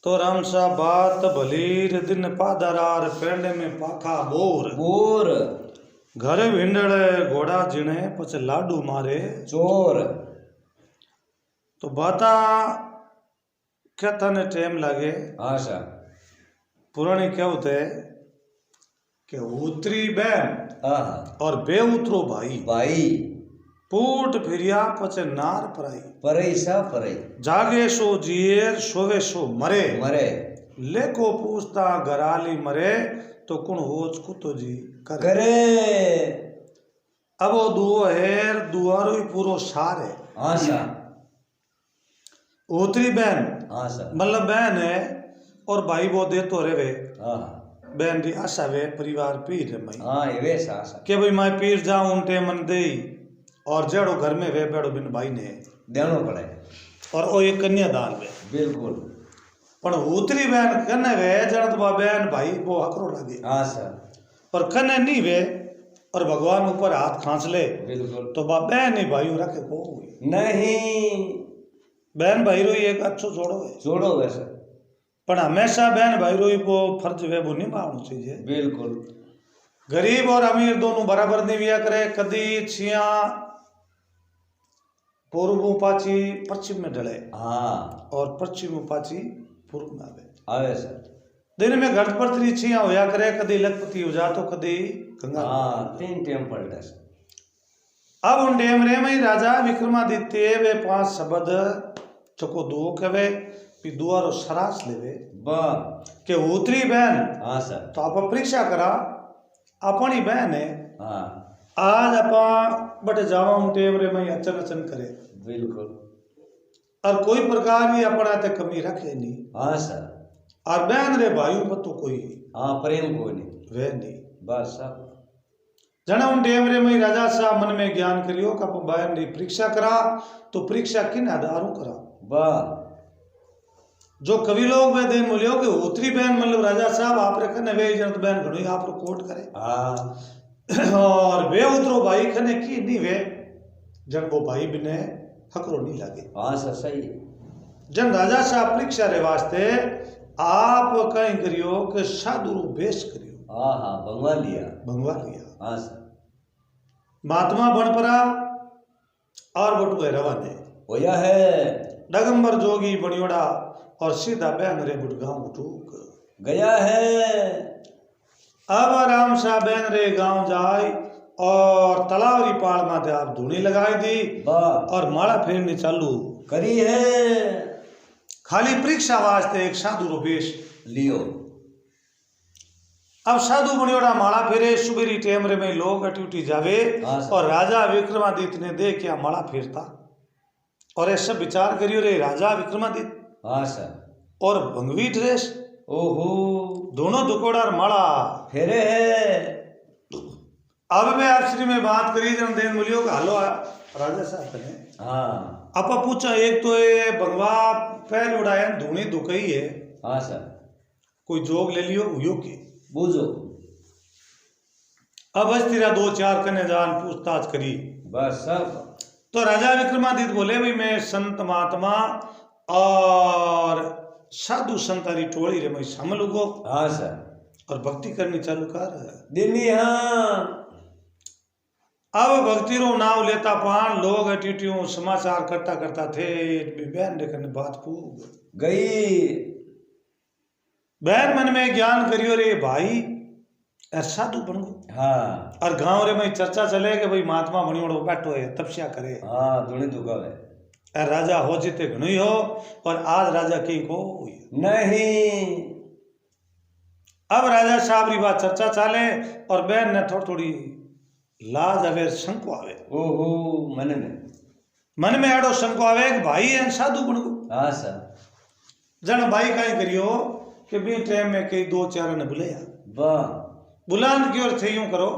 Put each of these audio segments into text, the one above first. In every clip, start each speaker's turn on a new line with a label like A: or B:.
A: तो राम सा बात भलीर दिन पादरार पेंड में पाखा बोर
B: बोर
A: घर भिंडड़े घोड़ा जिणे पछ लाडू मारे
B: चोर।
A: तो बाता क्या तने टाइम लागे।
B: हाँ सर।
A: पुरानी क्या होते है कि उतरी बहन
B: हाँ
A: और बे उतरो भाई
B: भाई
A: पूट फिरिया पछ नार पराई
B: परई सा परई
A: जागे सो जिएर सोवे सो मरे
B: मरे
A: लेको पूछता घराली मरे तो कुण होच कुतो जी करे।
B: करे।
A: अब वो दुओ हेर दुआरो ही पूरो सार है।
B: हाँ सा।
A: उतरी बहन
B: हाँ सा।
A: मतलब बहन है और भाई वो दे तो रेवे
B: हाँ
A: बहन री आशा वे परिवार पीर है मई
B: हाँ ये सा सा
A: के भाई मैं पीर जाऊं उनटे मन दे और जड़ो घर में वे बेड़ो बिन भाई ने
B: देनो पड़े
A: और वो एक कन्यादान वे
B: बिल्कुल।
A: पर उतरी बहन कने वे जड़ तो बहन भाई वो हकरो लगे।
B: हाँ सर।
A: पर कने नहीं वे और भगवान ऊपर हाथ खांस ले
B: बिल्कुल
A: तो बहन ही भाई रखे को
B: नहीं
A: बहन भाई रो एक अच्छो जोड़ो है
B: जोड़ो वैसे
A: पर हमेशा बहन भाई रो वो फर्ज वे वो निभाना चाहिए।
B: बिल्कुल।
A: गरीब और अमीर दोनों बराबर निविया करे कदी छिया पूर्व पाची पश्चिम में ढले
B: हाँ
A: और पश्चिम पाची पूर्व में आवे
B: आवे सर।
A: दिन में घट पर त्री छिया होया करे कदी लखपति हो जा तो कदी गंगा।
B: हाँ 3 टाइम पलटे सर।
A: अब उन डेमरे में राजा विक्रमादित्य वे 5 शब्द चको दो कवे पी दुआरो सरास लेवे
B: वाह
A: के उतरी बहन।
B: हाँ सर।
A: तो आप परीक्षा करा अपनी बहन है
B: हाँ
A: आज अपा बट जावा उन टेमरे में अचन अचन करे
B: बिल्कुल।
A: और कोई प्रकार की अपना ते कमी रखे नहीं।
B: हाँ सर।
A: और बहन रे भाई मत तो कोई
B: हाँ प्रेम को नहीं
A: वे नहीं
B: बस सब
A: जना उन टेमरे में राजा साहब मन में ज्ञान करियो का बहन री परीक्षा करा तो परीक्षा किन आधारों करा।
B: वाह
A: जो कवि लोग वे देन बोलियो कि उतरी बहन मतलब राजा साहब आप रे कने वे जन बहन घणो आप रो कोट करे।
B: हाँ
A: और वे उतरो भाई कने की नहीं वे जन वो भाई बिने हकरो नहीं लगे।
B: हाँ सर सही है।
A: जन राजा साहब परीक्षा रे वास्ते आप कहीं करियो कि साधु रो भेष करियो।
B: हाँ हाँ भगवा लिया
A: भंगवा लिया।
B: हाँ सर।
A: महात्मा बन परा और बटुए रवाने
B: होया है
A: डगंबर जोगी बनियोड़ा और सीधा बहन रे बुटगांव उठूक
B: गया है।
A: अब आराम सा बहन रे गांव जाय और तलावरी पाल माथे आप धूनी लगाई दी
B: वाह
A: और माला फेरनी चालू
B: करी है।
A: खाली परीक्षा वास्ते एक साधु रो भेष
B: लियो।
A: अब साधु बनियोड़ा माला फेरे सुबेरी टेमरे में लोग अट्यूटी जावे
B: हाँ सर।
A: और राजा विक्रमादित्य ने देख क्या माला फेरता और ऐसा विचार करियो रे राजा विक्रमादित्य
B: हाँ सर।
A: और भंगवी ड्रेस
B: ओहो
A: दोनों दुकोड़ा और माला
B: फेरे है।
A: अब मैं आपसे में बात करी जन देन बोलियो कि हेलो राजा साहब ने
B: हाँ
A: आपा पूछा एक तो ये भगवा पैर उड़ाया धूनी दुकई है
B: हाँ सर।
A: कोई जोग ले लियो हुयो के
B: बूझो
A: अब बस तेरा 2-4 कने जान पूछताछ करी
B: बस सब।
A: तो राजा विक्रमादित्य बोले भाई मैं संत महात्मा और साधु संतारी टोली रे मैं शामिल हुगो
B: हाँ सर।
A: और भक्ति करनी चालू कर
B: दिनी हाँ
A: अब भक्ति रो नाव लेता पान लोग अटिट्यूं समाचार करता करता थे बहन देखने बात फूक
B: गई।
A: बहन मन में ज्ञान करियो रे भाई यार साधु बन गो।
B: हाँ
A: और गांव रे में चर्चा चले कि भाई महात्मा बनियोड़ो बैठो है तपस्या करे
B: हाँ धुनी दुकावे
A: यार राजा हो जीते घणो हो और आज राजा की को
B: नहीं।
A: अब राजा साहब री बात चर्चा चाले और बहन ने थोड़ी थोड़ी लाज अवेर शंको आवे
B: ओहो
A: मन में एडो शंको आवे कि भाई है साधु बन गो।
B: हाँ सर।
A: जन भाई कहीं करियो कि भी टाइम में कई 2-4 ने बुलाया
B: वाह
A: बुलान की ओर थे यूं करो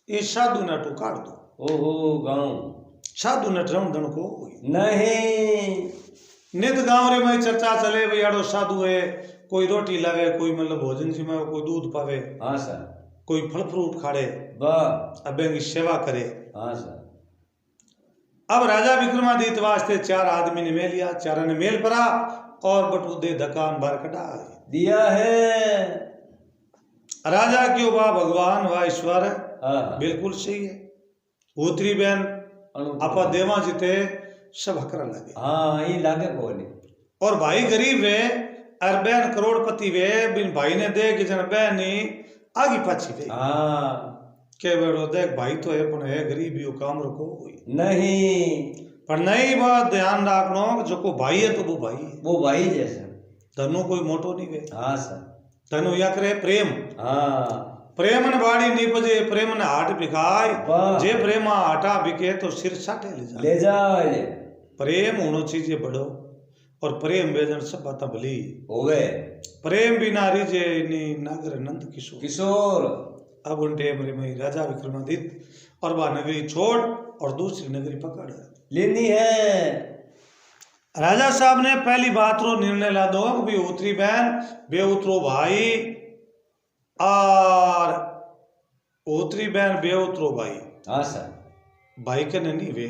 A: ये साधु ने टू काट दो।
B: ओहो गाँव
A: साधु ने ड्रम दन को
B: नहीं।
A: नित गांव रे में चर्चा चले भाई आड़ो साधु है कोई रोटी लावे कोई मतलब भोजन जिमावे कोई दूध पावे
B: हाँ सर।
A: कोई फल फ्रूट खाड़े
B: वाह
A: अबे की सेवा करे।
B: हाँ सर।
A: अब राजा विक्रमादित्य वास्ते 4 आदमी ने मेल लिया 4 ने मेल परा और बटू दे धकान बार कटाए।
B: दिया है।
A: राजा क्यों बा भगवान वा ईश्वर
B: हाँ
A: बिल्कुल सही है। उतरी बहन आपा देवा जीते सब हकरा लगे।
B: हाँ ये लागे बोले।
A: और भाई गरीब वे और बहन करोड़पति वे बिन भाई ने देख जन बहन आगे पाछी वे।
B: हाँ
A: के बेड़ो देख भाई तो है पण है गरीब यो काम रखो
B: नहीं,
A: पर नहीं बात ध्यान रखनो जो को भाई है तो वो भाई है।
B: वो भाई जैसा।
A: धनु कोई मोटो नहीं वे।
B: हाँ सर।
A: धनु या करे प्रेम।
B: हाँ
A: प्रेम ने बाड़ी निपजे प्रेम ने हाट बिकाय
B: वाह।
A: जे प्रेमा हाटा बिके तो सिर साटे
B: ले जाए।
A: प्रेम होनो चीजे बड़ो और प्रेम बेजन सब बाता भली
B: होवे।
A: प्रेम बिना रिजे नी नागर नंद किशोर।
B: किशोर
A: अब उन टेम रे में राजा विक्रमादित्य और वह नगरी छोड़ और दूसरी नगरी पकड़
B: लेनी है।
A: राजा साहब ने पहली बात रो निर्णय ला दो भी उतरी बहन बे उतरो भाई और उतरी बहन बे उतरो भाई।
B: हाँ सर।
A: भाई के नहीं वे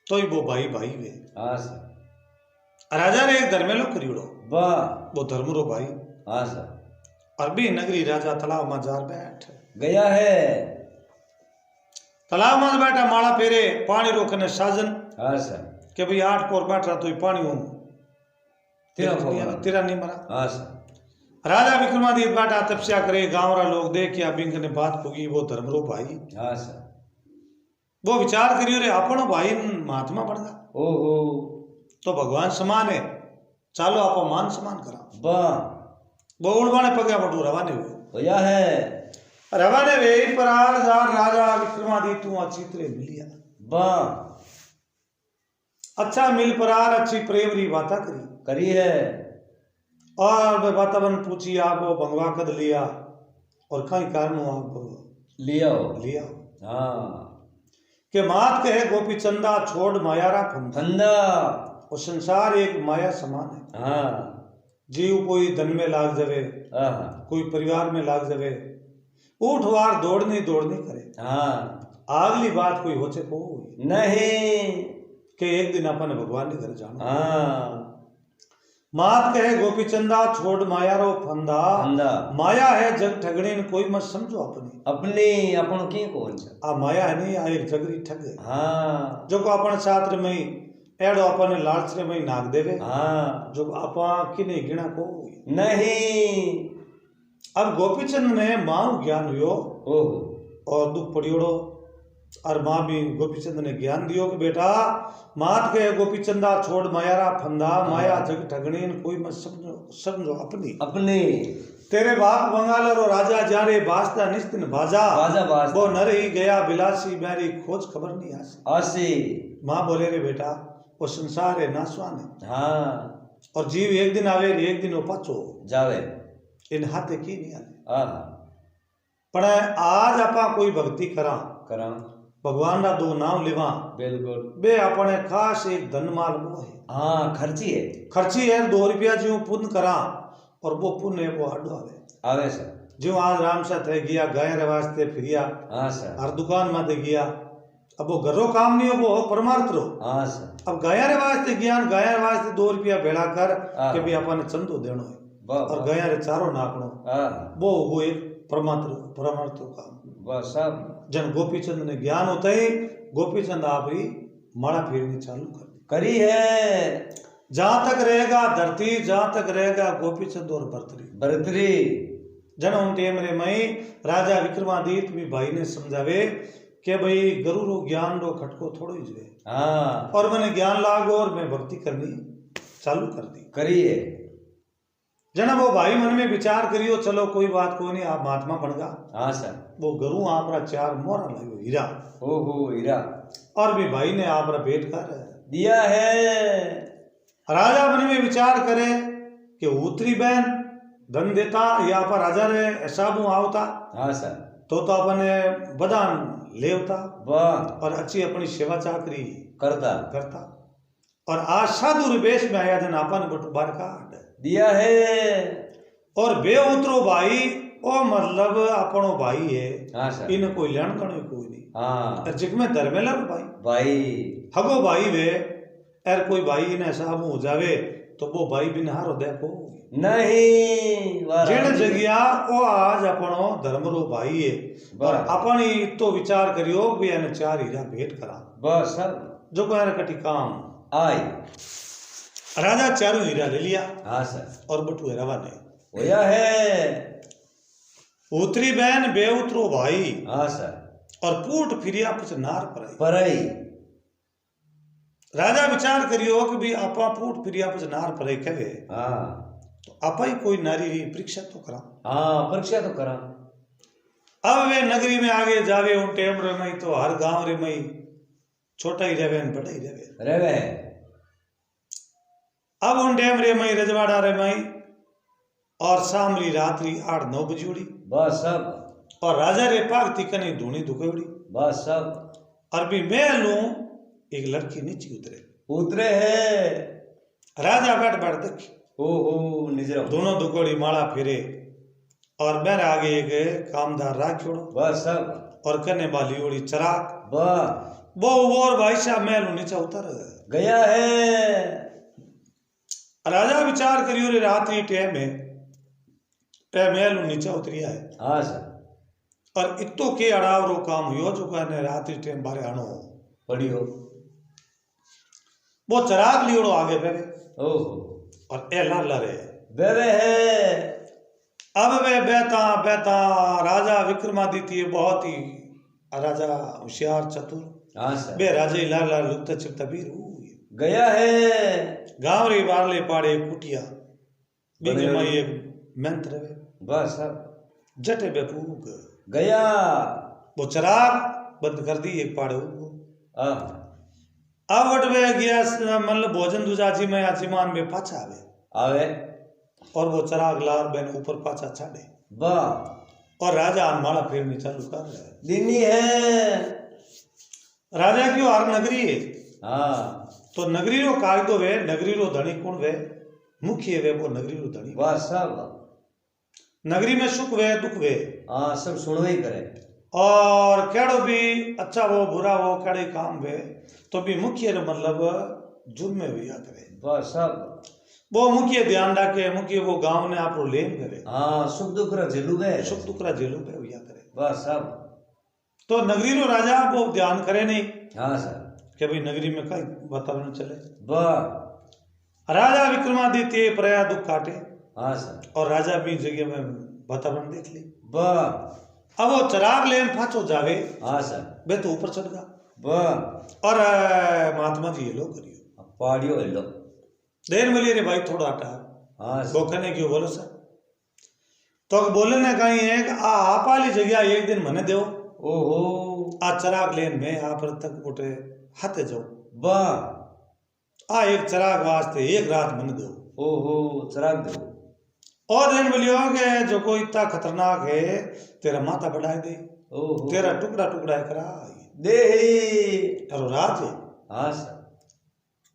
A: तो ही वो भाई भाई वे।
B: हाँ सर।
A: राजा ने एक धर्मेलो करियो
B: वाह।
A: वो धर्मरो भाई।
B: हाँ सर।
A: अरबी नगरी राजा तालाब में जार बैठ
B: गया है।
A: तालाब में बैठा माड़ा फेरे पानी रोकने साजन
B: हाँ सर।
A: के भाई 8 पोर बैठ रहा तो पानी हूं तेरा नहीं मरा।
B: हाँ सर।
A: राजा विक्रमादित्य बैठा तपस्या करे गांव रा लोग देख के बिंक ने बात होगी वो धर्मरो भाई।
B: हाँ सर। वो
A: विचार करियो रे अपनो भाई महात्मा बन गया।
B: ओहो
A: तो भगवान समान है चालो आप मान समान करा।
B: वाह।
A: वो उड़वाने पगया बटू रवाने हुए
B: भैया है।
A: रवाने वे पर राजा विक्रमादित्य तू अच्छी तरह मिलिया।
B: वाह।
A: अच्छा मिल परार अच्छी प्रेम री बाता
B: करी है।
A: और वातावरण पूछी आप वो भंगवा कद लिया और कई कारण आप
B: लिया
A: लिया
B: हाँ
A: के मात कहे गोपी चंदा छोड़ मायारा
B: फंदा।
A: और संसार एक माया समान है।
B: हाँ
A: जीव कोई धन में लाग जावे कोई परिवार में लाग जावे उठ वार दौड़नी करे।
B: हाँ
A: अगली बात कोई होचे को
B: नहीं
A: के एक दिन अपन भगवान के घर जाना।
B: हाँ
A: मात कहे गोपी चंदा छोड़ मायारो फंदा माया है जग ठगणी ने कोई मत समझो अपनी
B: अपनी अपन की कौन सा
A: आ माया है नहीं आ एक जगरी ठग है।
B: हाँ
A: जो को अपन छात्र में एड़ो अपन लालच रे में नाग देवे।
B: हाँ जो
A: आपा कि नहीं गिना को
B: नहीं।
A: अब गोपीचंद ने मां ज्ञान हुयो और दुख पड़ियोड़ो और मां भी गोपीचंद ने ज्ञान दियो कि बेटा मात के गोपीचंदा छोड़ मायारा फंदा माया जग ठगणी कोई मत समझो अपनी तेरे बाप बंगालो राजा जारे बास्ता निस्तिन बाजा वो नर ही गया बिलासी मेरी खोज खबर नहीं आसी। मां बोले रे बेटा वो संसार है नासवान है।
B: हाँ
A: और जीव एक दिन आवे एक दिन वो पाछो
B: जावे
A: इन हाथे की नहीं आले। पर आज आपा कोई भक्ति करा भगवान रा दो नाम लेवा
B: बिल्कुल
A: बे अपने खास एक धन माल वो है।
B: हाँ खर्ची है 2 रुपया जो पुण्य करा और वो पुण्य वो आडो आवे सर। जो आज राम से थे गया गाय रे वास्ते फिरिया। हाँ सर। हर दुकान में दे गया अब वो घरों काम नहीं हो वो परमार्थ रो। हाँ सर। अब गाय रे वास्ते ज्ञान गाय रे वास्ते 2 रुपया भेड़ा कर के भी अपन चंदो देनो है और गाय रे चारो नाकनो वो एक परमार्थ काम बस। जन गोपीचंद ने ज्ञान होता ही गोपीचंद आप ही माला फेरनी चालू करी है। जहां तक रहेगा धरती जहां तक रहेगा गोपीचंद और भर्तरी जन उन टेम रे मई राजा विक्रमादित्य भी भाई ने समझावे के भाई गुरु रो ज्ञान रो खटको थोड़ो ही जवे। हाँ और मैंने ज्ञान लागो और मैं भक्ति करनी चालू कर दी करिए। जना वो भाई मन में विचार करियो चलो कोई बात कोई नहीं आप महात्मा बन गा। हाँ सर। वो गुरु आपरा 4 मोहरा लायो हीरा। ओहो हीरा और भी भाई ने आपरा भेंट कर दिया है। राजा मन में विचार करे कि उतरी बहन धन देता या पर राजा रे हिसाबू आवता। हाँ सर। तो अपने बदान लेवता और अच्छी अपनी सेवा चाकरी करता और आज साधु वेश में आया जन अपन बटू बार काट दिया है। और बे उतरो भाई ओ मतलब अपनो भाई है। हाँ सर। इन कोई लेन कणो कोई नहीं। हाँ जिक में धर्मेला भाई हगो भाई वे एर कोई भाई ने साहब हो जावे
A: तो वो भाई बिन हारो देखो
B: नहीं
A: जेड़ जगिया ओ आज अपनो धर्म रो भाई है और अपन ही तो विचार करियो भी एने 4 हीरा भेंट करा
B: बस
A: जो को कटी काम
B: आई।
A: राजा 4 हीरा ले लिया।
B: हाँ सर।
A: और बटुए रवाने
B: होया है।
A: उतरी बहन बे उतरो भाई।
B: हाँ सर।
A: और पूट फिरिया कुछ नार
B: परई।
A: राजा विचार करियो कि भी आपा पूट फिरिया कुछ नार परई कहे।
B: हाँ
A: तो आपा ही कोई नारी री परीक्षा तो करा।
B: हाँ परीक्षा तो करा।
A: अब वे नगरी में आगे जावे उन टेम रे मई तो हर गांव रे मई छोटा ही रहे बड़ा ही
B: रहे।
A: अब उन टेम रे मई रजवाड़ा रे मई और शामली रात्रि 8-9 बजे उड़ी।
B: बस सब।
A: और राजा रे पाग तिकनी धूनी दुकेवड़ी।
B: बस सब।
A: अरबी मैं लूं एक लड़की नीचे
B: उतरे है।
A: राजा बैठ देखी
B: ओहो निजरा
A: दोनों दुकोड़ी माला फिरे और मेरे आगे एक कामदार राख छोड़ो।
B: बस सब।
A: और कने बाली ओड़ी चराग
B: वो
A: और भाई साहब महल नीचे उतर
B: गया है।
A: राजा विचार करियो रे रात्रि टेम है महल नीचे उतरिया है।
B: हाँ सर।
A: और इतो के अड़ाव रो काम हुयो जो कहने रात्रि टेम बारे आनो
B: पड़ियो
A: वो चराग लियोड़ो आगे बेवे।
B: ओहो।
A: और ए लाल रे
B: बेवे है।
A: अब वे बेता राजा विक्रमादित्य बहुत ही राजा होशियार चतुर।
B: हाँ सर।
A: बे राजे लाल लुकता चिपता बीर
B: गया है।
A: गांव रे बारले पाड़े कुटिया बिगे मई एक मंत्र वे।
B: बस सब।
A: जटे बेपूग
B: गया।
A: वो चराग बंद कर दी एक पाड़े अब वे गया मतलब भोजन दुजाजी में आजीमान में पाछा आवे और वो चराग लार बहन ऊपर पाछा छाड़े और राजा माला फेरनी चालू कर रहे
B: दिनी है।
A: राजा क्यों हर नगरी है।
B: हाँ
A: तो नगरी रो कायदो वे नगरी रो धनी कौन वे मुखिया वे वो नगरी रो धनी।
B: वाह सब।
A: नगरी में सुख वे दुख वे।
B: हाँ सब सुनवे करे।
A: और केड़ो भी अच्छा वो बुरा वो केड़े काम वे तो भी मुखिया रो मतलब जुर्म में हुआ करे।
B: वाह सब।
A: वो मुखिया ध्यान रखे मुखिया वो गांव ने आप रो लेन करे।
B: हाँ सुख दुख रा झेलू वे।
A: सुख दुख रा झेलू वे हुआ करे।
B: वाह सब।
A: तो नगरी रो राजा वो ध्यान करे नहीं।
B: हाँ सर।
A: कि भाई नगरी में कई वातावरण चले।
B: वाह।
A: राजा विक्रमादित्य प्रया दुख काटे।
B: हाँ सर।
A: और राजा भी जगह में वातावरण देख ली।
B: वाह।
A: अब वो चराग लेन फाचो जावे।
B: हाँ सर।
A: बे तो ऊपर चढ़ गा।
B: वाह।
A: और महात्मा जी ये लो करियो
B: पाड़ियो लो
A: देर मिली रे भाई थोड़ा आटा।
B: हाँ
A: वो कहने क्यों बोलो सर तो बोलने कहीं है कि आप वाली जगह एक दिन मने दो।
B: ओहो।
A: आ चराग लेन में आप तक उठे हाथे जाओ।
B: वाह।
A: आ एक चराग वास्ते एक रात मन दो।
B: ओहो चराग दो।
A: और दिन बोलियो के जो कोई इतना खतरनाक है तेरा माथा बढ़ाए दे।
B: ओहो।
A: तेरा टुकड़ा टुकड़ा करा
B: दे
A: अरो रात है।
B: हाँ सर।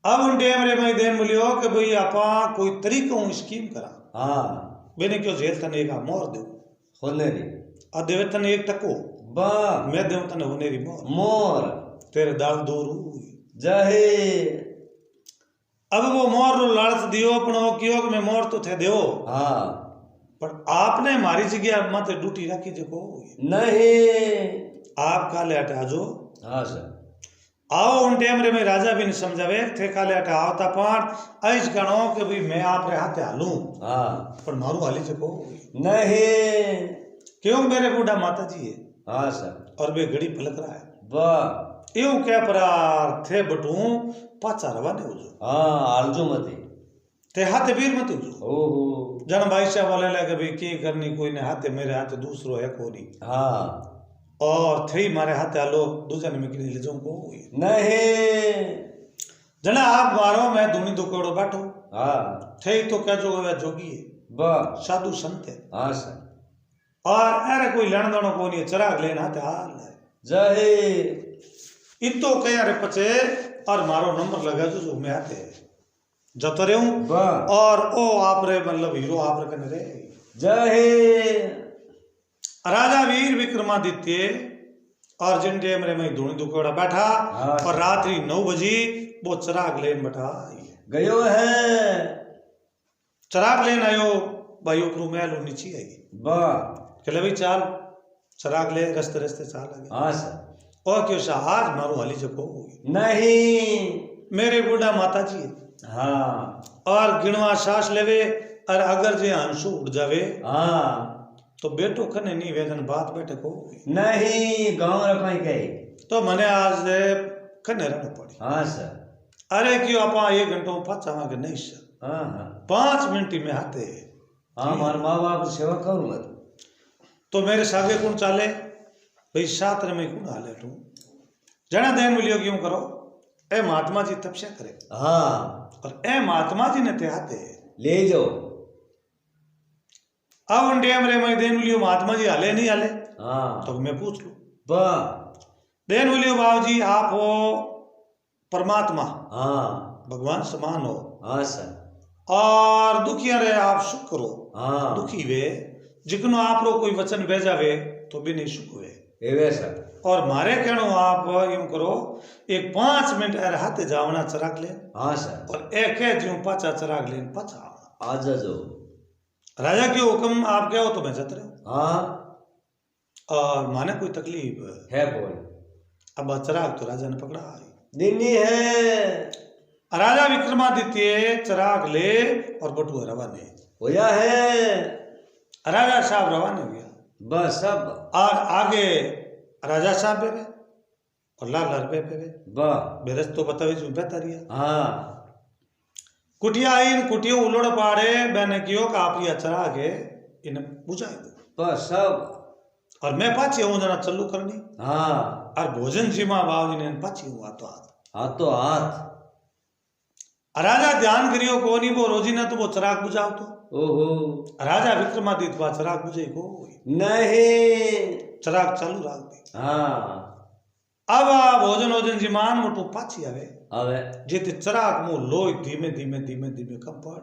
A: अब उन टेम रे मैं देन बोलियो कि भाई आपा कोई तरीका स्कीम करा।
B: हाँ
A: मैंने क्यों जेल तने का मोर दो
B: होने री
A: आ देवे तने एक टको
B: वाह
A: मैं देव तने होने री
B: मोर
A: तेरे दाल दूर
B: जहे।
A: अब वो मोर रो लालच दियो पण वो कियो कि मैं मोर तो थे देओ।
B: हाँ
A: पर आपने हमारी जगह मत ड्यूटी रखी देखो
B: नहीं
A: आप काले हटा जो।
B: हाँ सर।
A: आओ उन टाइम रे में राजा भी नहीं समझावे थे काले हटा आवता पान ऐस गणो कि भाई मैं आप रे हाथे हालू।
B: हाँ
A: पर मारू हाली जको
B: नहीं
A: क्यों मेरे बूढ़ा माता जी है।
B: हाँ सर।
A: और वे घड़ी पलक रहा है।
B: वाह।
A: यूं क्या परार थे बटू पाचा रवाने हो जो।
B: हाँ आलजो मती
A: ते हाथे वीर मत हो जो।
B: ओहो।
A: जन भाई साहब बोले लगे भाई की करनी कोई ने हाथे मेरे हाथे दूसरो है कोनी।
B: हाँ
A: और थे मारे हाथे आलो दूसरे में की ले जाऊं को
B: नहीं
A: जना आप मारो मैं दूनी दुकोड़ो बैठो।
B: हाँ
A: थे तो क्या जो है जोगी है
B: वाह
A: साधु संत है।
B: हाँ सर।
A: और अरे कोई लेन देनो को नहीं चराग लेन हाथे हाल है
B: जय
A: इतो कह रे पचे और मारो नंबर लगा जो मैं आते जतो रे हूं और ओ आप रे मतलब हीरो आप रे कने रे
B: जय।
A: राजा वीर विक्रमादित्य और जिन टेम रे में धूनी दुकोड़ा बैठा। और रात्रि 9 बजे वो चराग लेन बैठा
B: गयो है।
A: चराग लेन आयो भाई ऊपर महल नीचे आई
B: वाह
A: कहले भाई चाल चराग ले रस्ते रस्ते चाल लगे
B: हाँ सर
A: और क्यों सा आज मारो हाली जको
B: नहीं
A: मेरे बूढ़ा माता जी
B: हाँ
A: और गिणवा सांस लेवे और अगर जे आंसू उड़ जावे
B: हाँ
A: तो बेटो कने नहीं वेदन बात बैठे को
B: नहीं गाँव रखाई गई
A: तो मने आज कने रहना पड़ी
B: हाँ सर
A: अरे क्यों आपा 1 घंटो पाचा के नहीं सर
B: हाँ हाँ
A: 5 मिनट में आते
B: हाँ मार माँ बाप सेवा करूँगा
A: तो मेरे सागे कौन चाले भाई सात्र में कौन हाले तू जना देन मिलियो क्यों करो ए महात्मा जी तपस्या करे
B: हाँ
A: और ए महात्मा जी ने ते आते
B: ले जाओ
A: अब उन डेम रे मैं देन मिलियो महात्मा जी हाले नहीं हाले
B: हाँ
A: तो मैं पूछ लूं
B: वाह
A: देन मिलियो बाबू जी आप हो परमात्मा
B: हाँ
A: भगवान समान हो
B: हाँ सर
A: और दुखिया रे आप सुख करो
B: हाँ
A: दुखी वे जिकनो आप रो कोई वचन भेजावे तो भी नहीं सुख वे
B: एवे सर
A: और मारे कहनो आप यूं करो एक 5 मिनट एर हाथे जावना चराग ले
B: हाँ सर
A: और एक है जो पाचा चराग लेन पाचा
B: आज जो
A: राजा के हुक्म आप क्या हो तो मैं जत रहे
B: हाँ
A: और माने कोई तकलीफ
B: है बोल
A: अब चराग तो राजा ने पकड़ा
B: दिनी है
A: राजा विक्रमादित्य चराग ले और बटुआ रवाने
B: होया है
A: राजा साहब रवाने हो गया
B: बस सब
A: और आगे राजा साहब बेबे और लाल लाल बेबे
B: वाह
A: बेरस तो बतावे जो बेहतरिया
B: हाँ
A: कुटिया इन कुटियो उलोड़ पाड़े मैंने कियो का आप ये चराग है इन्हें बुझाई दो
B: बस सब
A: और मैं पाछे हूं जना चलू करनी
B: हाँ
A: और भोजन सीमा बाबू ने पाछी हुआ तो हाथ
B: तो हाथ
A: राजा ध्यान करियो को नहीं वो रोजी ना तो वो चराग बुझाओ तो
B: ओहो
A: राजा विक्रमादित्य वा चराग बुझे को
B: नहीं
A: चराग चालू राख दे
B: हाँ
A: अब आ भोजन भोजन जी मान मोटू पाछी आवे
B: अबे
A: जेते चराग मु लोई धीमे धीमे धीमे धीमे कम पड़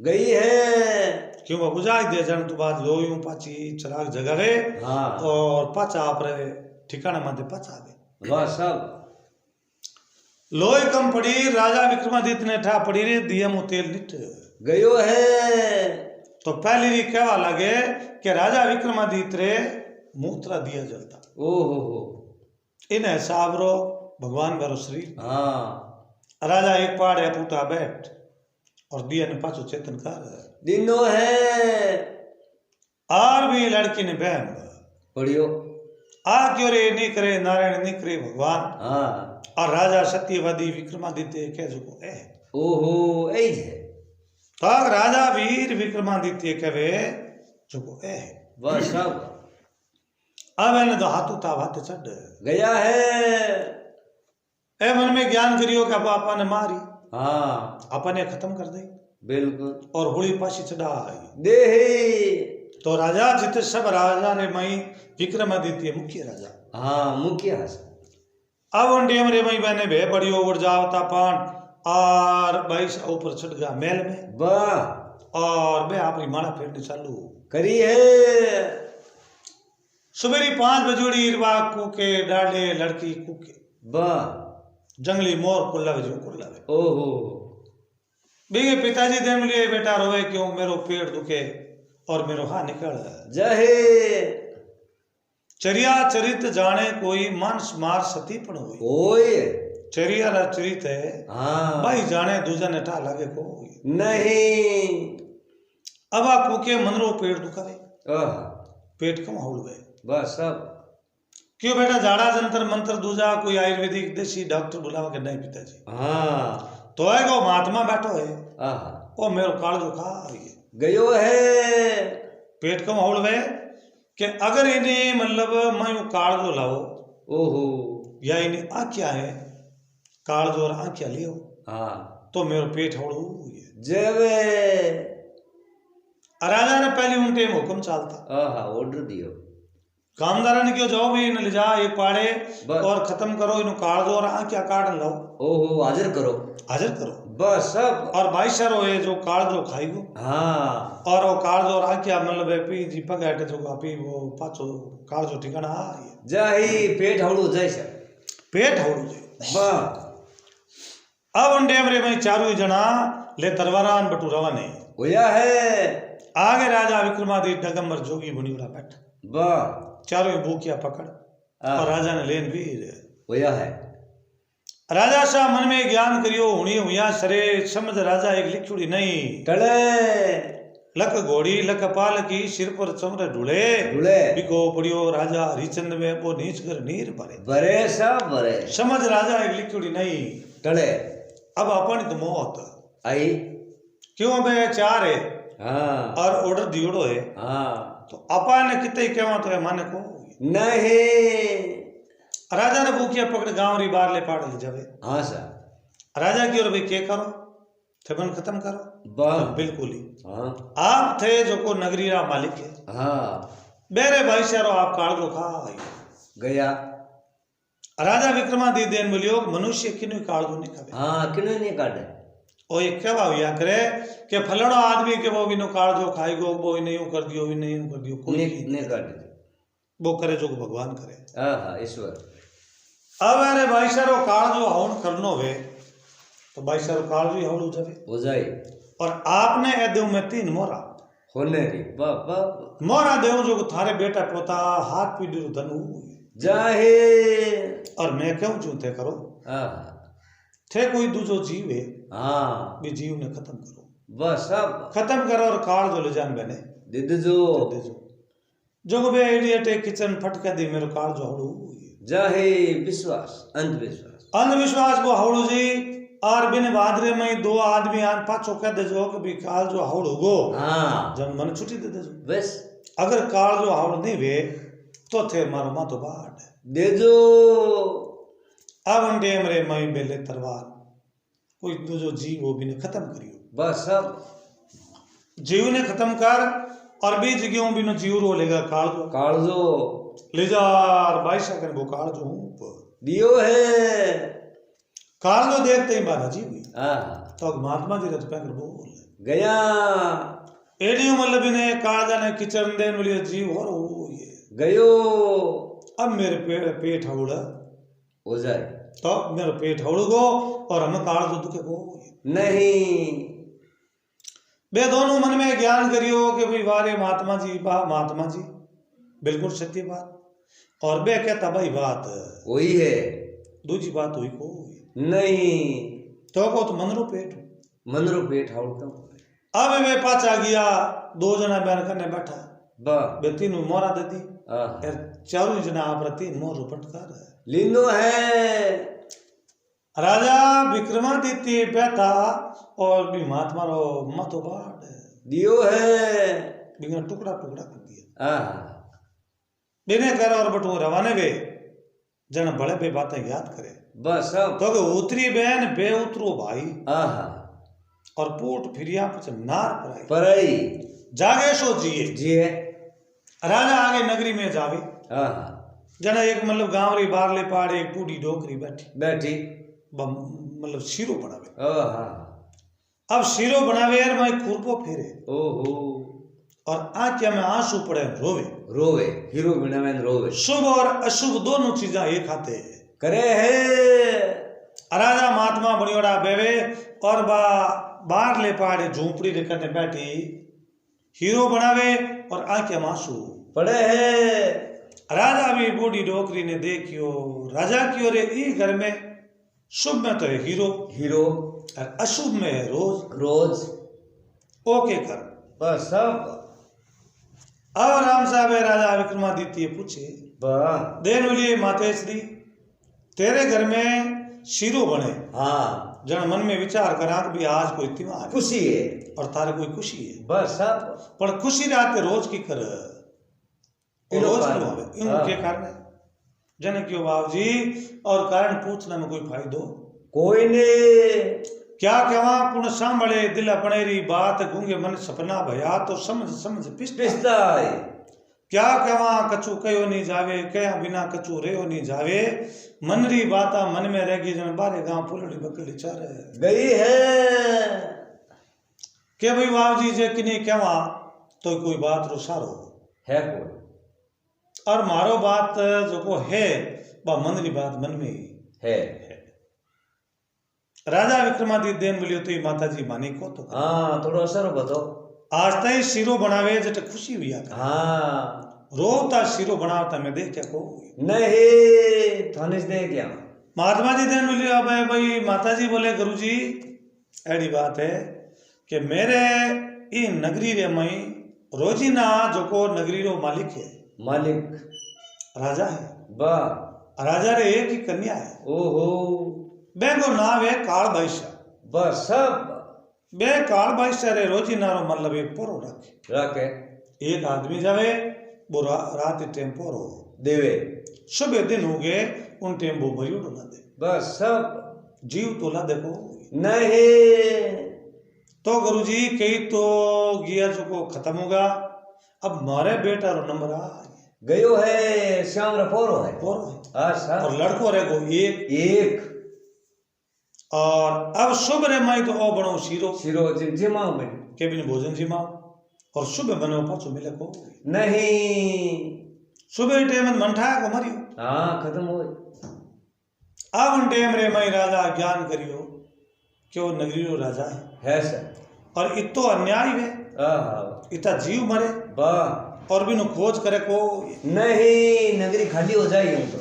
B: गई है
A: क्यों वो बुझाई दे जन तो बाद लोयूं पाछी चराग जगावे
B: हाँ
A: और पाछा आपरे ठिकाना माथे पाछा आवे
B: बस सब
A: लोई कम पड़ी राजा विक्रमादित्य ने ठा पड़ी रे दिया मु तेल निट
B: गयो है
A: तो पहली री कहवा लगे कि राजा विक्रमादित्य रे मूत्रा दिया जलता
B: ओहो
A: इन हिसाब रो भगवान बारो शरीर
B: हाँ
A: राजा एक पाड़ है पूटा बैठ और दिया ने पाछो चेतन कर
B: दिनो है
A: और भी लड़की ने बहन
B: पढ़ियो
A: आ क्यों रे नहीं करे नारायण नहीं करे भगवान
B: हाँ
A: और राजा सत्यवादी विक्रमादित्य कह चुको है
B: ओहो ऐ है
A: तो राजा वीर विक्रमादित्य कहे चुको है
B: बस सब
A: अब एने तो हाथों था हाथ चढ़
B: गया है
A: ए मन में ज्ञान करियो कि अब आपा ने मारी
B: हाँ
A: आपा ने खत्म कर दी
B: बिल्कुल
A: और होली पासी चढ़ाई
B: दे
A: तो राजा जित सब राजा ने मई विक्रमादित्य मुख्य राजा
B: हाँ मुखिया
A: अब उन डेम रे मई मैंने भे पड़ियो उड़ जावता पान और भाई ऊपर चढ़ गया महल में
B: वाह
A: और मैं अपनी माला फेरने चालू
B: करी है
A: सुबेरी 5 बजे इरवा कूके डाले लड़की कूके
B: वाह
A: जंगली मोर कुल्लावे जो कुल्लावे
B: ओहो
A: बेगे पिताजी दे मिलिए बेटा रोवे क्यों मेरो पेट दुखे और मेरो हा निकल
B: जहे
A: चरिया चरित जाने कोई मानस मार सती पण होई
B: ओए
A: चरिया रा चरित है
B: हाँ
A: भाई जाने दूजा ने ठा लागे को
B: नहीं
A: अब आ कूके मनरो पेट दुखावे
B: आह
A: पेट कम होड़ गए
B: बस सब
A: क्यों बेटा जाड़ा जंतर मंत्र दूजा कोई आयुर्वेदिक देसी डॉक्टर बुलावा के नहीं पिताजी
B: हाँ
A: तो है को महात्मा बैठो है
B: आह
A: ओ मेरो काल दुखा
B: गयो है
A: पेट कम होड़ गए कि अगर इन्हें मतलब मैं काल जो लाओ
B: ओहो
A: या इन्हें आख्या है काल जो और आख्या लियो
B: हाँ
A: तो मेरो पेट होड़ू
B: जवे
A: राजा ने पहले उन टाइम हुक्म चालता
B: आहा ऑर्डर दियो
A: कामदारा ने क्यों जाओ भी इन्हें ले जा एक पाड़े
B: बस।
A: और खत्म करो इन्हें काल जो और आख्या काट लाओ
B: ओहो हाजिर करो
A: हाजिर करो
B: बस सब
A: और भाई सर हो जो काल जो खाईगो
B: हाँ
A: और वो काल जो और आख्या मतलब है पी जी पगाटे जो आपी वो पाछो काल जो ठिकाना आ
B: जाही पेट हवड़ू जैसे
A: पेट होड़ू जे
B: वाह
A: अब उन डेम रे में चारू जना ले तरवारान बटू रवाने
B: होया है।
A: आगे राजा विक्रमादित्य डगम्बर जोगी मुनिवरा बैठा,
B: वाह,
A: चारों भूखिया पकड़ और राजा ने लेन वीर
B: होया है।
A: राजा शाह मन में ज्ञान करियो हुणी हुआ सरे समझ राजा एक लिखुड़ी नहीं
B: टले
A: लक घोड़ी लक पालकी सिर पर चमर ढूले
B: ढूले
A: बिको पड़ियो राजा हरिचंद में वो नीच कर नीर भरे
B: भरे सब भरे
A: समझ राजा एक लिखुड़ी नहीं
B: टले।
A: अब अपन तो मौत
B: आई
A: क्यों बे चार है
B: हाँ
A: और ऑर्डर दियोड़ो है
B: हाँ
A: तो अपन ने कितने कहवा तो है माने को
B: नहीं।
A: राजा ने भूखिया पकड़ गांव री बार ले पाड़ ले जावे।
B: हाँ सर।
A: राजा की ओर भाई के करो थबन खत्म करो
B: वाह
A: बिल्कुल ही
B: हाँ
A: आप थे जो को नगरी रा मालिक है
B: हाँ
A: बेरे भाई शहरो आप काल को खा
B: गया।
A: राजा विक्रमादित्य देन बोलियो मनुष्य किनु काल को नहीं खावे।
B: हाँ किनु नहीं काटे
A: ओ ये कहवा हुआ करे कि फलड़ो आदमी के वो बिनो काल जो खाएगो वो नहीं कर दियो भी नहीं कर दियो कोई
B: नहीं काटे
A: वो करे जो भगवान करे।
B: हाँ ईश्वर।
A: अब अरे भाई शहरो काल जो हवन करनो वे तो भाई शहरो काल भी हवन हो जावे
B: हो जाए।
A: और आपने ए देव में 3 मोरा
B: होने री वाह वाह
A: मोरा देव जो थारे बेटा पोता हाथ पीड़ी धन
B: जाहे
A: और मैं क्यों चूते करो
B: हाँ
A: थे कोई दूसरो जीव है
B: हाँ
A: भी जीव ने खत्म करो
B: बस सब
A: खत्म करो और काल जो ले जान बने
B: दीदी जो
A: जो बे एडियटे किचन फटके दी मेरो काल जो हड़ू
B: जाहे विश्वास
A: अंधविश्वास वो हवड़ू जी और बिन बादरे में 2 आदमी आन पाछो कह दे जो कि काल जो हवड़ू गो
B: हाँ
A: जब मन छुट्टी दे दे जो
B: बस
A: अगर काल जो हवड़ नहीं वे तो थे मारो मा तो बाट
B: दे जो
A: अब अंडे मरे मई बेले तलवार कोई दूजो जीव वो भी ने खत्म करियो
B: बस सब
A: जीव ने खत्म कर और भी जगहों भी न जीव रो लेगा काल जो ले जा और बाईस कर वो काल जो हूं
B: दियो है
A: काल जो देखते ही महाराज जी हुई
B: हाँ
A: तो महात्मा जी रथ पैकर बोल
B: गया
A: एडियो मतलब इन्हें काल जाने किचन देन बोलिए जीव और हो ये
B: गयो।
A: अब मेरे पेट हवड़ा
B: हो जाए
A: तो मेरा पेट हवड़ गो और हमें काल जो दुखे को
B: नहीं
A: बे दोनों मन में ज्ञान करियो कि भाई वारे महात्मा जी महात्मा जी बिल्कुल सत्य बात और बे कहता भाई बात
B: वही है
A: दूसरी बात हुई को
B: नहीं
A: तो को तो मनरो पेट
B: हाउ
A: अब वे पाचा गया 2 जना बहन करने बैठा
B: बा
A: बे 3 मोरा दे दी यार 4 जना आप 3 मोर पटकार
B: लिनो है।
A: राजा विक्रमादित्य बैठा और भी महात्मा रो मतो बाढ़
B: दियो है
A: बिना टुकड़ा कर दिया बिने कर और बटू रवाने वे जन बड़े बे बातें याद करे
B: बस
A: तो उतरी बहन बे उतरो भाई और पूट फिरिया कुछ नार
B: पराई
A: जागे सो जिए राजा आगे नगरी में जावे जना एक मतलब गांव री बार ले पाड़ एक बूढ़ी डोकरी बैठी मतलब शीरो बनावे अब शीरो बनावे यार मैं खुरपो फेरे
B: ओहो
A: और आंखिया में आंसू पड़े रोवे
B: हीरो बनावे रोवे
A: शुभ और अशुभ दोनों चीजा एक खाते
B: करे है।
A: राजा महात्मा बड़ियोड़ा बेवे और बाहर ले पाड़े झोंपड़ी रे करने बैठी हीरो बनावे और आंखें में आंसू
B: पड़े है।
A: राजा भी बूढ़ी डोकरी ने देखियो राजा की ओर ई घर में शुभ में तो है हीरो और अशुभ में है रोज ओके कर
B: बस सब।
A: अब राम साहब राजा विक्रमादित्य पूछे देन बोलिए मातेश्री तेरे घर में शीरो बने जन मन में विचार करा कि भी आज कोई त्योहार
B: खुशी है
A: और तारे कोई खुशी है
B: बस सब।
A: पर खुशी रात रोज की कर रोज इनके कारण जन क्यों बाबू जी और कारण पूछने में कोई फायदो
B: कोई नहीं
A: क्या कहवा कुण सांभळे दिल अपनेरी बात गूंगे मन सपना भया तो समझ पिस्ता क्या कहवा कछु कयो नहीं जावे कया बिना कछु रेयो नहीं जावे मनरी बाता मन में रहेगी जन बारे गांव फुलड़ी बकली चारे
B: गई है
A: के भाई बाबू जी जे किने कहवा तो कोई बात रो सारो
B: है कोई
A: और मारो बात जो को है बा मनरी बात मन में ही है राजा विक्रमादित्य देन मिलियो तो ये माताजी मानी को तो
B: हाँ थोड़ो असर बताओ
A: आज तई शिरो बनावे जट खुशी हुई
B: हाँ
A: रोता शिरो बनावता मैं देख क्या को
B: नहीं थाने से दे क्या
A: महात्मा जी देन मिलियो अब भाई माताजी बोले गुरुजी ऐडी बात है कि मेरे ई नगरी रे मई रोजीना जो को नगरी रो मालिक है
B: मालिक
A: राजा है
B: वाह
A: राजा रे एक ही कन्या है
B: ओहो
A: बेगो नाम है काल बाईशा
B: बस सब
A: बे काल बाईशा रे रोजीना रो मतलब एक पोरो रखे एक आदमी जावे वो रात टेम पोरो
B: देवे
A: सुबह दिन हो गए उन टेम वो भरियो डोला दे
B: बस सब
A: जीव तोला देखो
B: नहीं
A: तो गुरुजी कई तो गिया जो को खत्म होगा अब मारे बेटा रो नंबर आ
B: गयो है श्याम रा पोरो है
A: पोरो और लड़को रे गो एक और अब सुबह रे माई तो ओ बनो शिरो
B: जिमाओ में
A: के बिन भोजन जिमाओ और सुबह बनो पाछो मिले को
B: नहीं
A: सुबह टाइम मंठा को मरियो
B: हाँ खत्म हो
A: अब उन टाइम रे माई राजा ज्ञान करियो कि वो नगरी रो राजा है
B: सर
A: और इतो अन्याय है इतना जीव मरे
B: वाह
A: और बिनु खोज करे को
B: नहीं नगरी खाली हो जाएगी तो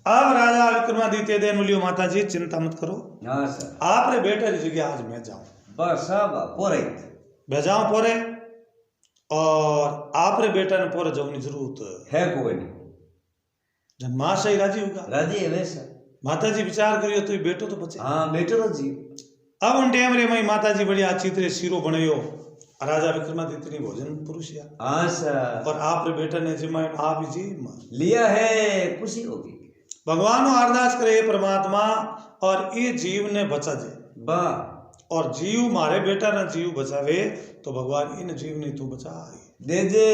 A: अब राजा विक्रमादित्य देन बोलियो माता जी चिंता मत करो
B: हाँ सर
A: आप रे बेटे की जगह आज मैं जाऊं
B: बस सब पोरे
A: भेजाऊं पोरे और आप रे बेटा ने पोरे जाऊं जरूरत
B: है कोई नहीं
A: जब मां सही राजी होगा
B: राजी है वैसा
A: माता जी विचार करियो तो बेटो तो बचे
B: हाँ बेटो तो जी
A: अब उन टाइम रे मई माता जी बढ़िया अच्छी तरह सीरो बनायो राजा विक्रमादित्य ने भोजन पुरुषिया
B: हाँ सर
A: और आप रे बेटा ने जिम्मा आप ही जी
B: लिया है खुशी होगी
A: भगवान अरदास करे परमात्मा और ये जीव ने बचा जे
B: वाह
A: और जीव मारे बेटा ने जीव बचावे तो भगवान इन जीव ने तू बचा
B: दे दे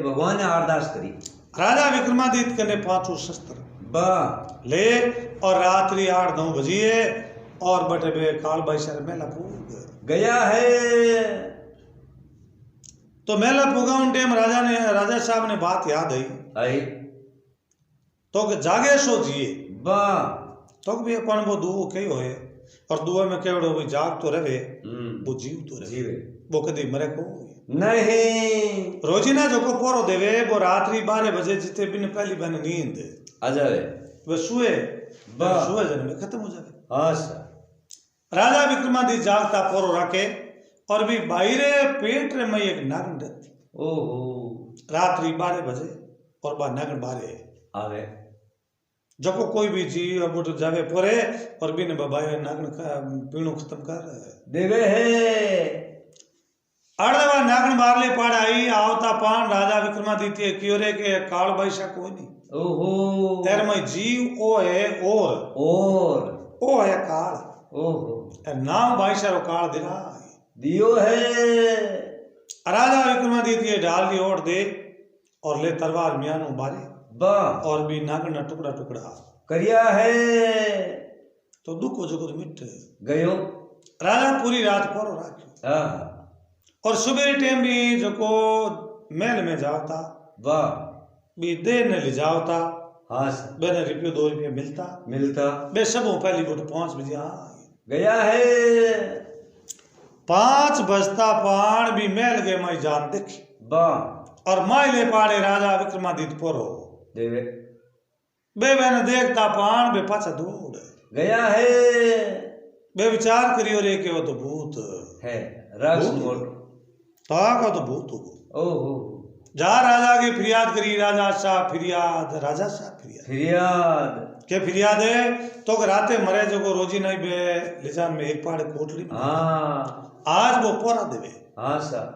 B: भगवान ने अरदास करी
A: राजा विक्रमादित्य कने 5 शस्त्र
B: वाह
A: ले और रात्रि 8-9 बजिए और बटे बे काल बाईशर मेला पूग
B: गया है
A: तो मेला पूगा उन टाइम राजा साहब ने बात याद आई तो के जागे सो जिए
B: वाह
A: तो भी अपन वो दुओ कई होए और दुआ में केवड़ो भी जाग तो रहे वो जीव तो रहे वो कदी मरे को
B: नहीं
A: रोजीना जो को पोरो देवे वो रात्रि 12 बजे जिते बिन पहली बन नींद
B: आ जावे
A: वो सुए जन में खत्म हो जावे
B: हाँ सर
A: राजा विक्रमादित्य जागता पोरो रखे और भी बाहरे पेट रे में एक नागन रहती
B: ओहो
A: रात्रि 12 बजे और बा नागन बारे
B: आवे
A: जको कोई भी जीव अब तो जावे पोरे और बिन बाबा नागन का पीणो खत्म कर
B: देवे है
A: आड़वा नागन बारले पाड़ आई आवता पान राजा विक्रमादित्य कियोरे के काल बाईशा कोई नहीं
B: ओहो
A: तेरे में जीव ओ है और ओ है काल
B: ओहो
A: नाम बाईशा रो काल दिला
B: दियो है
A: राजा विक्रमादित्य डाल दी ओढ़ दे और ले तलवार मियानो बारे और भी नागन टुकड़ा टुकड़ा
B: करिया है
A: तो दुख हो जो मिट
B: गयो
A: राजा पूरी रात पोरो राख्यो और सुबह टाइम भी जो को महल में जाता
B: वाह
A: भी देर ने ले जाता
B: हाँ
A: बेने रुपये 2 रुपये मिलता बे सब पहली बोट 5 बजे आ
B: गया है
A: 5 बजता पाण भी महल के माई जान देखी
B: वाह
A: और माइले पाड़े राजा विक्रमादित्य पोरो
B: देवे
A: बे बेने देखता पाण बे पाछा दौड़
B: गया है
A: बे विचार करियो रे के वो तो भूत
B: है राज मोट
A: ताका तो भूत हो
B: ओहो
A: जा राजा की फरियाद करी राजा साहब फरियाद के फरियाद है तो राते मरे जो को रोजी नहीं बे लिजान में एक पाड़े कोटली आज वो पोरा देवे
B: हाँ सर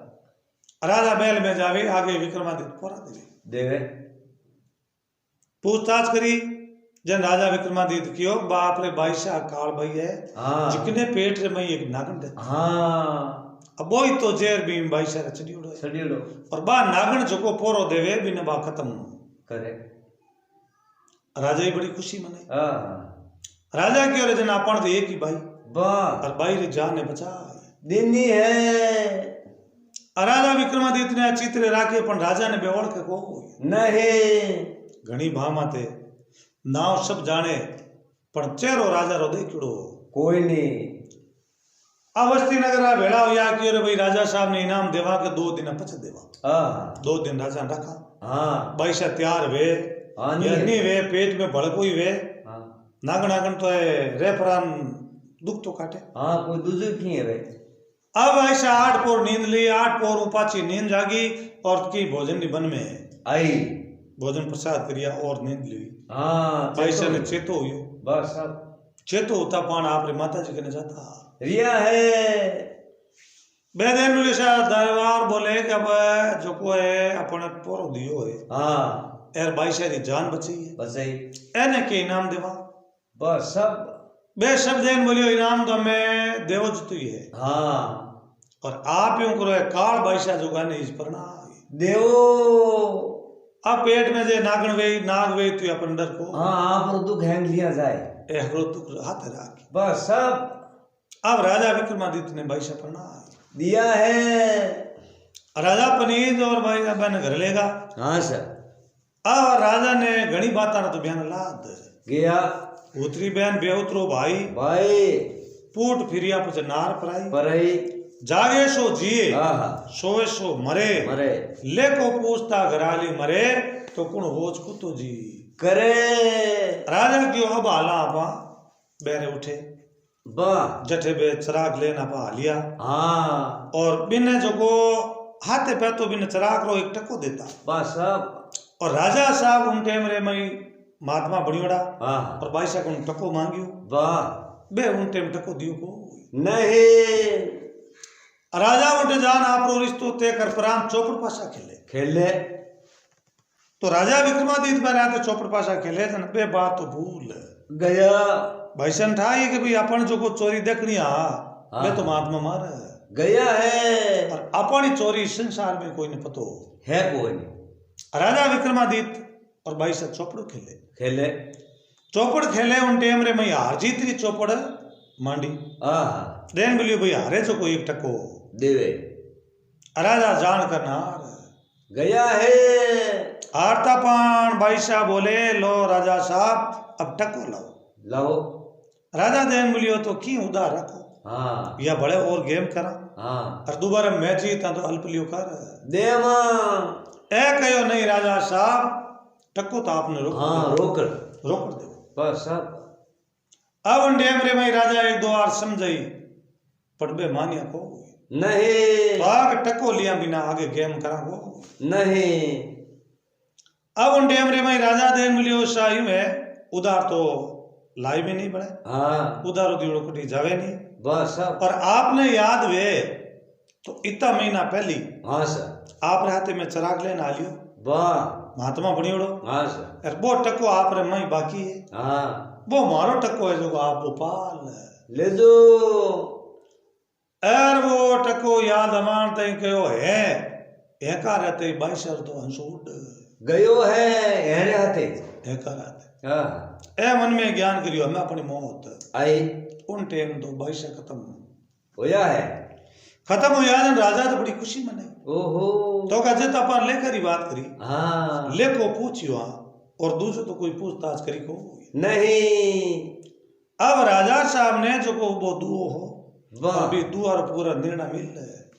A: राजा महल में जावे आगे विक्रमादित्य पोरा देवे पूछताछ करी जन राजा विक्रमादित्य कियो बाप रे बाईशा काल भाई है जिकने पेट रे मई एक नागन रहती अब वो तो जेर भी बाईशा चढ़ियोड़ो और बा नागन जो पोरो देवे बिन बा खत्म
B: करे
A: राजा ही बड़ी खुशी मने राजा की और जन अपन तो एक ही भाई और भाई रे जान ने बचा
B: दिनी है
A: राजा विक्रमादित्य ने चित्र राखे पण राजा ने बेवड़ के को
B: नहीं
A: घणी भामाते नाव सब जाने पण चेहरो राजा रो देखियो
B: कोई नहीं
A: अब वस्ती नगर भेड़ा हो या कि भाई राजा साहब ने इनाम देवा के 2 दिन पछ देवा 2 दिन राजा ने रखा बाईसा तैयार वे नहीं वे पेट में भड़क हुई वे नागन नागन तो रेफरान दुख तो काटे
B: कोई दूसरी की है वे
A: अब ऐसा 8 पोर नींद ली 8 पोर उपाची नींद जागी और की भोजन नी बन में
B: आई
A: भोजन प्रसाद करिया और नींद ली पैसा ने चेतो हुई
B: बस सब
A: चेतो होता पान आपरे माता जी के न जाता
B: रिया है
A: बेदेन मिलिशा दरबार बोले कि अब जो को है अपने पोरो दियो है एर बाईशा दी जान बची है
B: बचाई
A: एने के इनाम देवा
B: बस सब
A: बे शब्द देन बोलियो इनाम तो मैं देवो जतुई है और आप यूं करो है काल बाईशा जो गाने इस पर ना
B: देवो
A: अब पेट में जे नागन वे नाग वे तू अपन डर को
B: आप दुख हैंग लिया जाए
A: एकरो दुख हाथ राख
B: बस सब
A: अब राजा विक्रमादित्य ने बाईशा पर ना
B: दिया है
A: राजा पनीर और भाई बहन घर लेगा
B: सर
A: अब राजा ने घनी बात ना तो बयान लाद
B: गया
A: उतरी बहन बेउतरो भाई पूट फिरिया पछ नार पराई जागे सो जिए सोए सो मरे लेको पूछता घराली मरे तो कुण होज कुतो जी
B: करे
A: राजा की अब हाला आपा बेरे उठे जठे बे चराग लेना पा लिया और बिने जो को हाथे पे तो बिने चराग रो एक टको देता
B: बस सब
A: और राजा साहब उन टाइम रे मई महात्मा बणियोड़ा और बाईसा को टको मांगियो बे उन टाइम टको दियो को
B: नहीं
A: राजा उठे जान आपरो रिश्तो तय कर पराम चौपड़ पासा खेले तो राजा विक्रमादित्य में रहते चौपड़ पासा खेले जन बे बात तो भूल
B: गया
A: भाईसन ठाई कि भाई अपन जो को चोरी देखनी बे तो महात्मा मार
B: गया है
A: और अपनी चोरी संसार में कोई नहीं पतो
B: है कोई नहीं
A: राजा विक्रमादित्य और बाईसा चौपड़ खेले उन टाइम रे मैं हार जीत रही चौपड़ मांडी देन बोलियो भाई हारे जो कोई एक टको
B: देवे
A: राजा जान कर नार
B: गया है
A: हारता पान बाईसा बोले लो राजा साहब अब टको लाओ राजा देन बोलियो तो की उधार रखो या बड़े और गेम करा और दोबारा मैच जीता तो अल्प लियो कर
B: देवा
A: ए कहो नहीं राजा साहब टको तो आपने रोक दो
B: बस सब
A: अब उन डेम रे मैं राजा एक दो बार समझाई पड़बे मानिया को
B: नहीं
A: भाग टको लिया बिना आगे गेम करा को
B: नहीं
A: अब उन डेम रे मैं राजा देन मिलियो शाही में उधार तो लाई में नहीं पड़े उधार दियो कटी जावे नहीं
B: बस
A: और आपने याद वे तो इतना महीना पहली
B: सर
A: आप हाथे में चराग लेना लियो महात्मा बणियोड़ो
B: सर
A: वो टको आप रे मई बाकी है वो मारो टको है जो आप पाल
B: ले जो
A: वो टको याद अमान तई कयो है एका रहते बाईसर तो हंसूड
B: गयो है एरे हाथे
A: एका रहते ए मन में ज्ञान करियो हमें अपनी मौत
B: आई
A: उन टाइम तो बाईसा खत्म
B: होया है
A: खत्म हो याद राजा तो बड़ी खुशी मने
B: ओहो
A: तो कहे तो अपन लेकर ही बात करी लेको पूछियो और दूसरो तो कोई पूछताछ करी को
B: नहीं
A: अब राजा साहब ने जो को वो दुओ हो अभी दुआर पूरा निर्णय मिल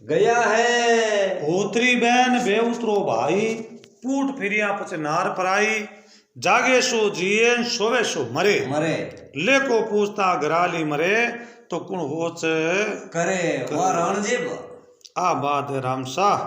B: गया है
A: उतरी बहन बेउतरो भाई पूट फिरिया पछ नार पराई जागे सो जिए सोवे सो मरे लेको पूछता घराली मरे तो कुण होच
B: करे रणजीब
A: आ बात है राम शाह